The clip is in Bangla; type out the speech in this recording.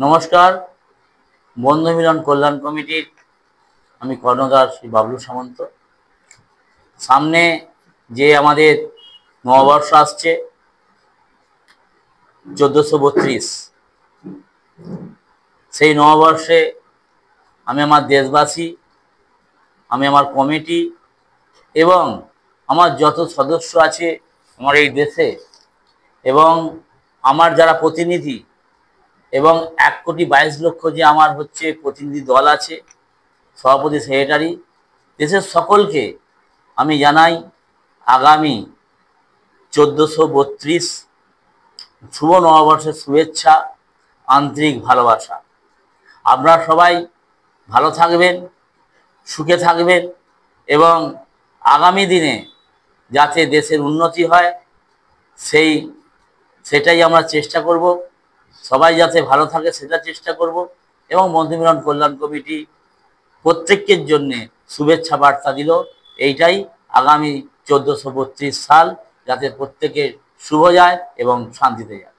নমস্কার। বন্ধু মিলন কল্যাণ কমিটির আমি কর্ণধার শ্রী বাবলু সামন্ত। সামনে যে আমাদের নববর্ষ আসছে 1432, সেই নববর্ষে আমি আমার দেশবাসী, আমি আমার কমিটি এবং আমার যত সদস্য আছে আমার এই দেশে এবং আমার যারা প্রতিনিধি এবং 1,22,00,000 যে আমার হচ্ছে প্রতিনিধি দল আছে, সভাপতি, সেক্রেটারি, দেশের সকলকে আমি জানাই আগামী 1432 শুভ নববর্ষের শুভেচ্ছা, আন্তরিক ভালোবাসা। আপনারা সবাই ভালো থাকবেন, সুখে থাকবেন এবং আগামী দিনে যাতে দেশের উন্নতি হয় সেটাই আমরা চেষ্টা করব। সবাই যাতে ভালো থাকে সেটা চেষ্টা করব এবং বন্ধু মিলন কল্যাণ কমিটি প্রত্যেকের জন্যে শুভেচ্ছা বার্তা দিল। এইটাই আগামী 1432 সাল যাতে প্রত্যেকের শুভ যায় এবং শান্তিতে যায়।